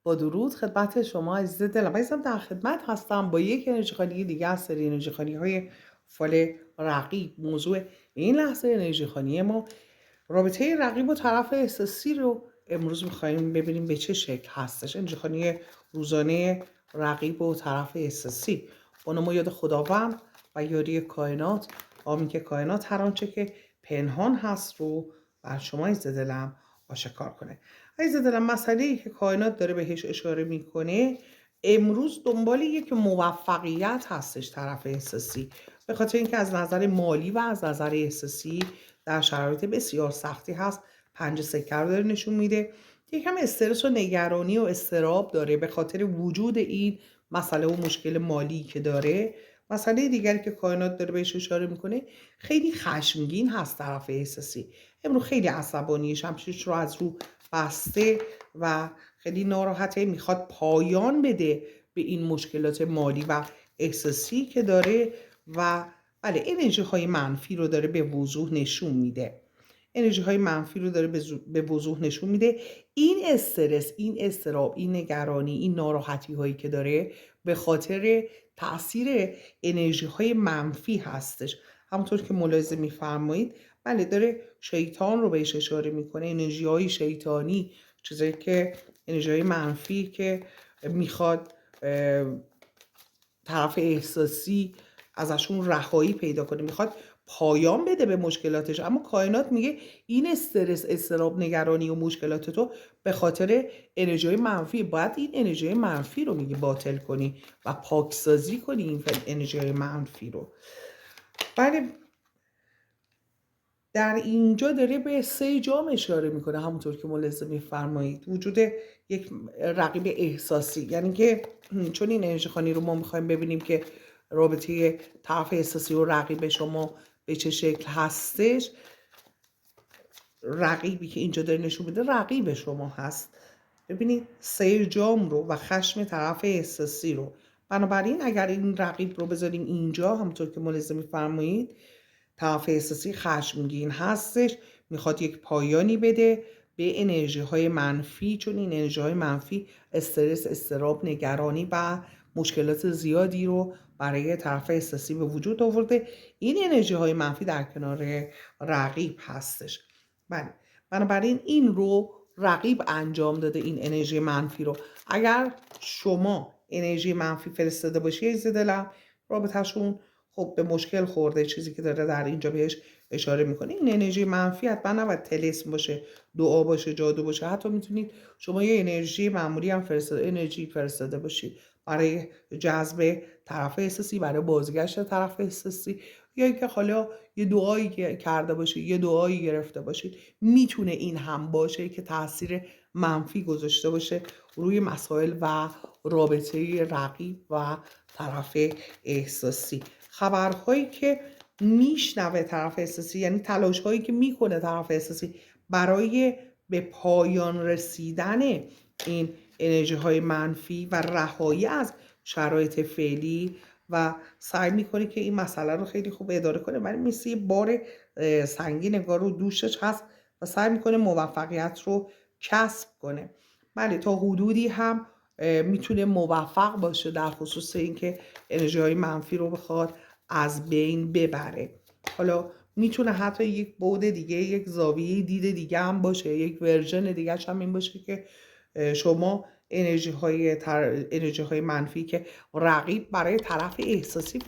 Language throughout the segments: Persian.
با درود خدمت شما عزیز دلم. عزیزم در خدمت هستم با یک انرژی خانی دیگه از سری انرژی خانی های فال رقیب. موضوع این لحظه انرژی خانی ما رابطه رقیب و طرف احساسی رو امروز میخوایم ببینیم به چه شکل هستش. انرژی خانی روزانه رقیب و طرف احساسی با نام یاد خداوند و یاری کائنات، آمین که کائنات هر آنچه که پنهان هست رو بر شما عزیز دلم آشکار کنه. عزیز دلم، مسئله‌ای که کائنات داره بهش اشاره میکنه امروز دنبال یک موفقیت هستش طرف احساسی، به خاطر اینکه از نظر مالی و از نظر احساسی در شرایط بسیار سختی هست. پنج سکه رو داره نشون میده. یکم استرس و نگرانی و اضطراب داره به خاطر وجود این مسئله و مشکل مالی که داره. مسئله دیگری که کائنات داره بهش اشاره میکنه، خیلی خشمگین هست طرف احساسی. امروز خیلی عصبانیه، شمشیرش رو از رو بسته و خیلی ناراحته، میخواد پایان بده به این مشکلات مالی و احساسی که داره و بله، انرژی های منفی رو داره به وضوح نشون میده. انرژی های منفی رو داره به وضوح نشون میده. این استرس، این اضطراب، این نگرانی، این ناراحتی هایی که داره به خاطر تاثیر انرژی های منفی هستش. همونطور که ملاحظه میفرمایید، بله، داره شیطان رو بهش اشاره میکنه. انرژی های شیطانی، چیزایی که انرژی های منفی که میخواد طرف احساسی ازشون رهایی پیدا کنه، میخواد پایان بده به مشکلاتش. اما کائنات میگه این استرس، اضطراب، نگرانی و مشکلات تو به خاطر انرژی منفی. باید این انرژی منفی رو میگه باطل کنی و پاکسازی کنی این انرژی منفی رو. بله، در اینجا داره به 3 جام اشاره میکنه، همونطور که ملاحظه میفرمایید. وجود یک رقیب احساسی، یعنی که چون این انرژی خانی رو ما میخوایم ببینیم که رابطه طرف احساسی و رقیب شما به چه شکل هستش. رقیبی که اینجا داره نشون میده رقیب شما هست. ببینید 3 جام رو و خشم طرف احساسی رو. بنابراین اگر این رقیب رو بذاریم اینجا، همونطور که ملاحظه میفرمایید، طرف احساسی خشمگین هستش، میخواد یک پایانی بده به انرژی های منفی، چون این انرژی های منفی استرس، اضطراب، نگرانی و مشکلات زیادی رو برای طرف احساسی به وجود آورده. این انرژی های منفی در کنار رقیب هستش. بله، بنابراین این رو رقیب انجام داده، این انرژی منفی رو. اگر شما انرژی منفی فرستاده باشی عزیز دلم، رابطه‌شون خب به مشکل خورده. چیزی که داره در اینجا بهش اشاره میکنه، این انرژی منفی حتما نباید طلسم باشه، دعا باشه، جادو باشه. حتی میتونید شما یه انرژی معمولی هم فرستاده باشید برای جذب طرف احساسی، برای بازگشت طرف احساسی، یا اینکه حالا یه دعایی کرده باشید، یه دعایی گرفته باشید. میتونه این هم باشه که تاثیر منفی گذاشته باشه روی مسائل و رابطه رقیب و طرف احساسی. خبرهایی که میشنوه طرف احساسی، یعنی تلاش هایی که میکنه طرف احساسی برای به پایان رسیدن این انرژی های منفی و رهایی از شرایط فعلی، و سعی میکنه که این مسئله رو خیلی خوب اداره کنه، ولی مثل یه بار سنگین انگار رو دوشش هست و سعی میکنه موفقیت رو کسب کنه. بله، تا حدودی هم میتونه موفق باشه در خصوص اینکه انرژی های منفی رو بخواد از بین ببره. حالا میتونه حتی یک بعد دیگه، یک زاویه دید دیگه هم باشه، یک ورژن دیگه هم این باشه که شما انرژی های منفی که رقیب برای طرف احساسی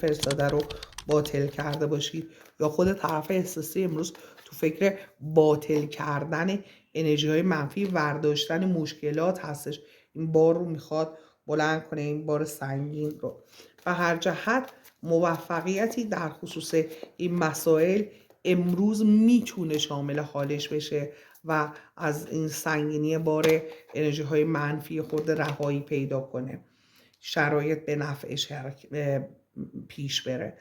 فرستاده رو باطل کرده باشید، یا خود طرف احساسی امروز تو فکر باطل کردن انرژی های منفی، ورداشتن مشکلات هستش. این بار رو میخواد بلند کنه، این بار سنگین رو. و هر جهت موفقیتی در خصوص این مسائل امروز میتونه شامل حالش بشه و از این سنگینی بار انرژی های منفی خود رهایی پیدا کنه، شرایط به نفعش پیش بره.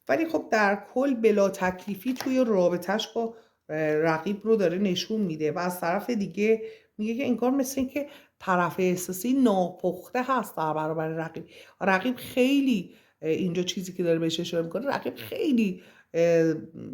ولی خب در کل بلا تکلیفی توی رابطهش با رقیب رو داره نشون میده، و از طرف دیگه میگه که انگار مثل این که طرف احساسی ناپخته هست در برابر رقیب. رقیب خیلی اینجا چیزی که داره بهش اشاره میکنه، رقیب خیلی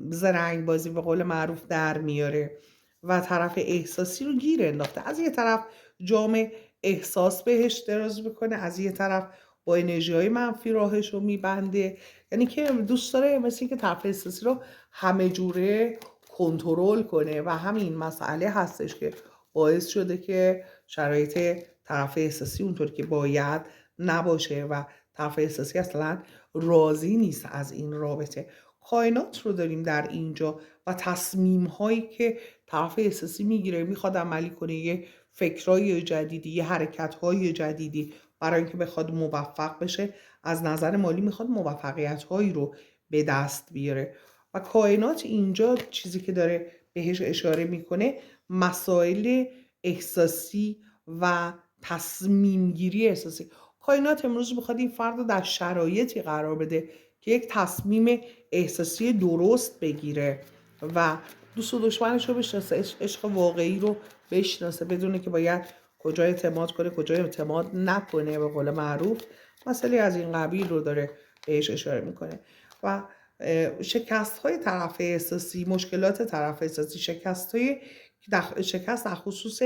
زرنگ بازی به قول معروف در میاره و طرف احساسی رو گیر انداخته. از یه طرف جام احساس بهش دراز بکنه، از یه طرف با انرژی های منفی راهش رو میبنده. یعنی که دوست داره مثل این که طرف احساسی رو همه جوره کنترل کنه و همین مسئله هستش که باعث شده که شرایط طرف احساسی اونطور که باید نباشه و طرف احساسی اصلا راضی نیست از این رابطه. کائنات رو داریم در اینجا و تصمیم هایی که طرف احساسی میگیره، میخواد عملی کنه، یه فکرای جدیدی، یه حرکت های جدیدی برای اینکه بخواد موفق بشه، از نظر مالی میخواد موفقیت هایی رو به دست بیاره. و کائنات اینجا چیزی که داره بهش اشاره میکنه مسائل احساسی و تصمیم گیری احساسی. کائنات امروز میخواد این فرد رو در شرایطی قرار بده که یک تصمیم احساسی درست بگیره و دوست و دشمنش رو بشناسه، عشق واقعی رو بشناسه، بدونه که باید کجا اعتماد کنه کجا اعتماد نکنه. به قول معروف مسئله از این قبیل رو داره بهش اشاره میکنه. و شکست های طرف احساسی، مشکلات طرف احساسی، شکست در خصوص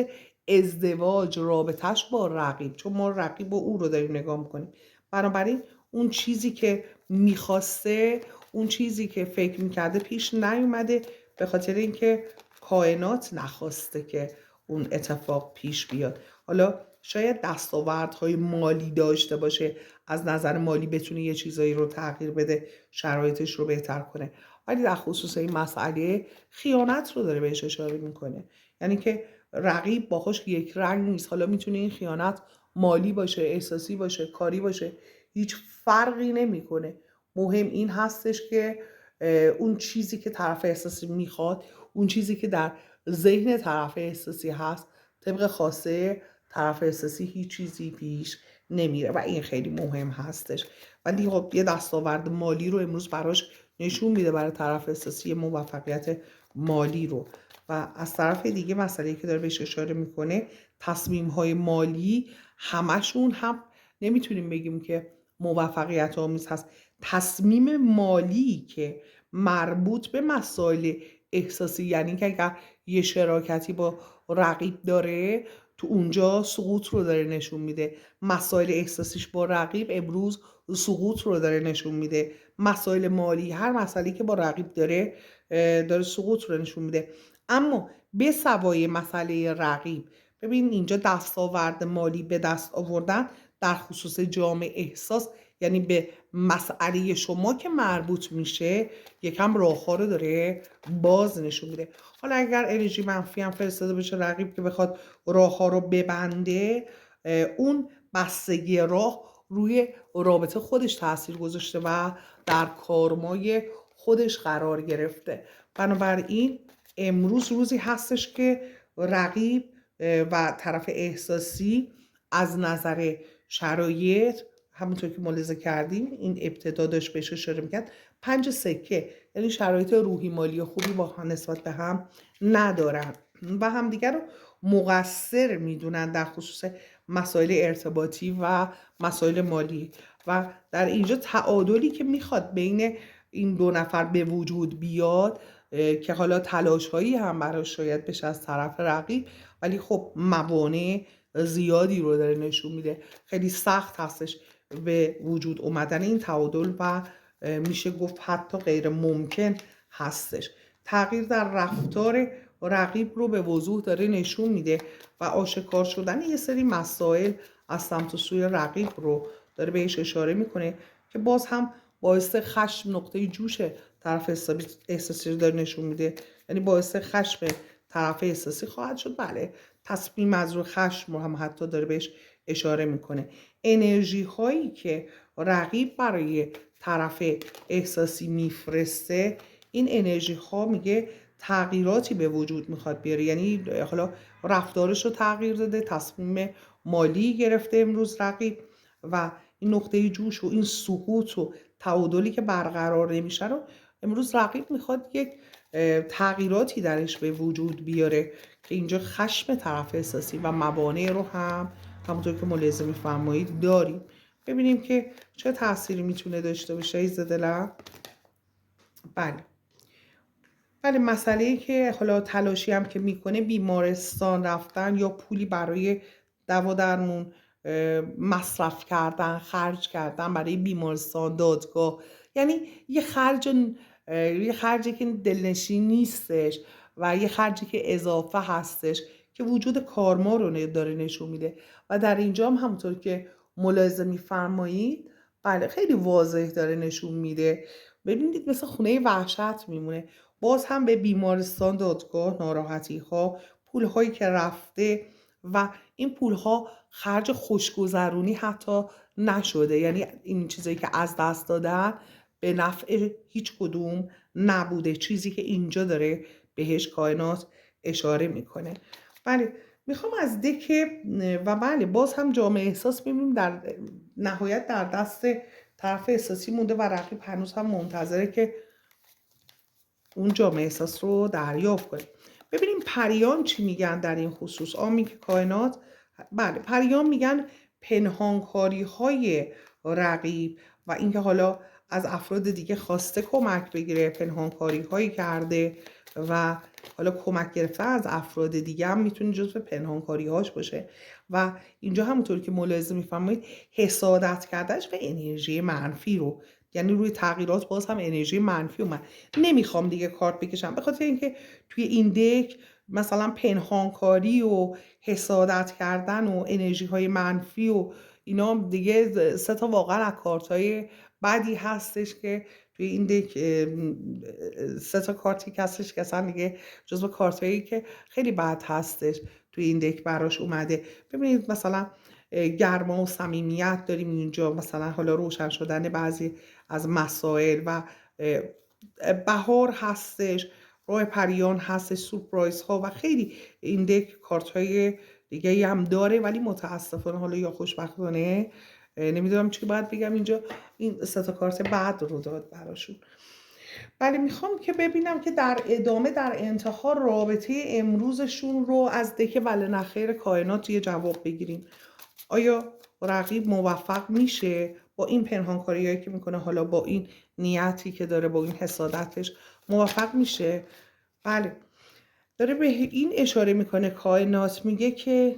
ازدواج، رابطش با رقیب، چون ما رقیب و او رو داریم نگاه میکنیم، بنابراین اون چیزی که میخواسته، اون چیزی که فکر میکرده پیش نیومده، به خاطر اینکه کائنات نخواسته که اون اتفاق پیش بیاد. حالا شاید دستاوردهای مالی داشته باشه، از نظر مالی بتونه یه چیزایی رو تغییر بده، شرایطش رو بهتر کنه، ولی در خصوص این مسئله خیانت رو داره بهش اشاره میکنه. یعنی که رقیب باهاش یک رنگ نیست. حالا میتونه این خیانت مالی باشه، احساسی باشه، کاری باشه، هیچ فرقی نمیکنه. مهم این هستش که اون چیزی که طرف احساسی میخواد، اون چیزی که در ذهن طرف احساسی هست، طبق خواسته طرف احساسی هیچ چیزی پیش نمیره و این خیلی مهم هستش. ولی خب یه دستاورد مالی رو امروز براش نشون میده، برای طرف احساسی موفقیت مالی رو. و از طرف دیگه مسئله‌ای که داره بهش اشاره میکنه، تصمیم‌های مالی همشون هم نمیتونیم بگیم که موفقیت آمیز هست. تصمیم مالی که مربوط به مسائل احساسی، یعنی که اگر یه شراکتی با رقیب داره، تو اونجا سقوط رو داره نشون میده. مسائل احساسیش با رقیب امروز سقوط رو داره نشون میده. مسائل مالی، هر مسئله که با رقیب داره سقوط رو نشون میده. اما به سوای مسئله رقیب، ببین اینجا دستاورد مالی به دست آوردن در خصوص جامعه احساس، یعنی به مسئله شما که مربوط میشه، یکم راه‌ها رو داره باز نشون میده. حالا اگر انرژی منفی هم فرستاده بشه رقیب که بخواد راه‌ها رو ببنده، اون بستگی راه روی رابطه خودش تاثیر گذاشته و در کارمای خودش قرار گرفته. بنابراین امروز روزی هستش که رقیب و طرف احساسی از نظر شرایط، همونطور که ملاحظه کردیم این ابتدا داشت بهش اشاره میکرد، 5 سکه، یعنی شرایط روحی مالی خوبی با هم نسبت به هم ندارن و همدیگر رو مقصر میدونن در خصوص مسائل ارتباطی و مسائل مالی. و در اینجا تعادلی که میخواد بین این دو نفر به وجود بیاد، که حالا تلاش هایی هم براش شاید بشه از طرف رقیب، ولی خب موانع زیادی رو داره نشون میده. خیلی سخت هستش به وجود اومدن این تعادل و میشه گفت حتی غیر ممکن هستش. تغییر در رفتار رقیب رو به وضوح داره نشون میده و آشکار شدن یه سری مسائل از سمت و سوی رقیب رو داره بهش اشاره میکنه که باز هم باعث خشم، نقطه جوش طرف احساسی رو داره نشون میده. یعنی باعث خشم طرف احساسی خواهد شد. بله، تصمیم از رو خشم رو هم حتی داره بهش اشاره میکنه. انرژی هایی که رقیب برای طرف احساسی میفرسته، این انرژی ها میگه تغییراتی به وجود میخواد بیاره. یعنی حالا رفتارش رو تغییر داده، تصمیم مالی گرفته امروز رقیب و این نقطه جوش و این سقوط و تعادلی که برقرار نمیشه رو امروز رقیب میخواد یک تغییراتی درش به وجود بیاره که اینجا خشم طرف احساسی و موانع رو هم همونطور که ملاحظه میفرمایید داریم. ببینیم که چه تأثیری میتونه داشته باشه. عزیز دلم، بله مسئله‌ای که حالا تلاشی هم که میکنه بیمارستان رفتن یا پولی برای دوا درمون مصرف کردن، خرج کردن برای بیمارستان، دادگاه، یعنی یه خرجی که دلنشین نیستش و یه خرجی که اضافه هستش که وجود کارما رو داره نشون میده. و در اینجا هم همونطور که ملاحظه میفرمایید بله خیلی واضح داره نشون میده. ببینید مثل خونه وحشت میمونه، باز هم به بیمارستان، دادگاه، ناراحتی ها، پول هایی که رفته و این پول ها خرج خوشگذرونی حتی نشده، یعنی این چیزایی که از دست دادن به نفع هیچ کدوم نبوده، چیزی که اینجا داره بهش کائنات اشاره میکنه. بله میخوام از دک و بله باز هم جامعه احساس میبینیم در نهایت در دست طرف احساسی مونده و رقیب هنوز هم منتظره که اون جامعه احساس رو دریافت کنه. ببینیم پریان چی میگن در این خصوص. آمین که کائنات بله پریان میگن پنهانکاری های رقیب و اینکه حالا از افراد دیگه خواسته کمک بگیره، پنهانکاری هایی کرده و حالا کمک گرفته از افراد دیگه هم میتونه جزو پنهانکاری هاش باشه. و اینجا همونطور که ملاحظه میفرمایید حسادت کردنش به انرژی منفی رو، یعنی روی تغییرات باز هم انرژی منفی اومد. نمیخوام دیگه کارت بکشم به خاطر اینکه توی این دک مثلا پنهانکاری و حسادت کردن و انرژی های منفی و اینا دیگه 3 تا واقعا از کارت های بدی هستش که توی این دک 3 تا کارتی هستش که اصلا دیگه جزو کارت هایی که خیلی بد هستش توی این دک براش اومده. ببینید مثلا گرما و صمیمیت داریم اینجا، مثلا حالا روشن شدن بعضی از مسائل و بهار هستش، راه پریان هستش، سورپرایز ها و خیلی این دک کارت های دیگه هم داره، ولی متاسفانه حالا یا خوشبختانه نمیدونم چی باید بگم، اینجا این 3 تا کارت بعد رو داد براشون. بله میخوام که ببینم که در ادامه در انتها رابطه امروزشون رو از دک بله نخیر کائنات یه جواب بگیریم. آیا رقیب موفق میشه با این پنهانکاری هایی که میکنه، حالا با این نیتی که داره، با این حسادتش موفق میشه؟ بله داره به این اشاره میکنه کائنات، میگه که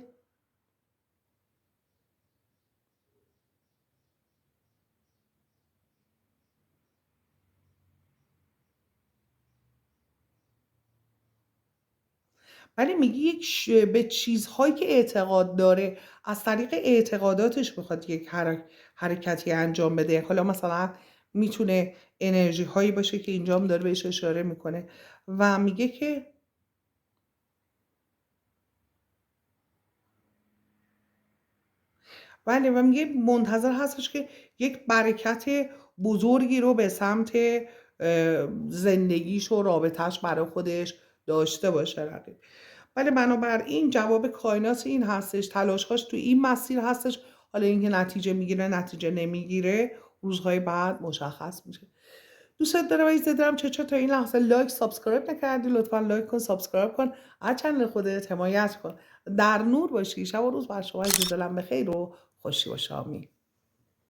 ولی میگه به چیزهایی که اعتقاد داره از طریق اعتقاداتش میخواد یک حرکتی انجام بده. حالا مثلا میتونه انرژی هایی باشه که اینجا هم داره بهش اشاره میکنه و میگه که بله و میگه منتظر هستش که یک برکت بزرگی رو به سمت زندگیش و رابطهش برای خودش داشته باشه رقیب. ولی بنابراین جواب کائنات این هستش، تلاشهاش تو این مسیر هستش. حالا اینکه نتیجه میگیره نتیجه نمیگیره روزهای بعد مشخص میشه. دوستت دارم و عزیزت دارم. چه تا این لحظه لایک سابسکرایب نکردی لطفا لایک کن، سابسکرایب کن، از چنل خودت حمایت کن. در نور باشی. شب و روز بر شما عزیز دلم بخیر و خوشی باشه. آمین.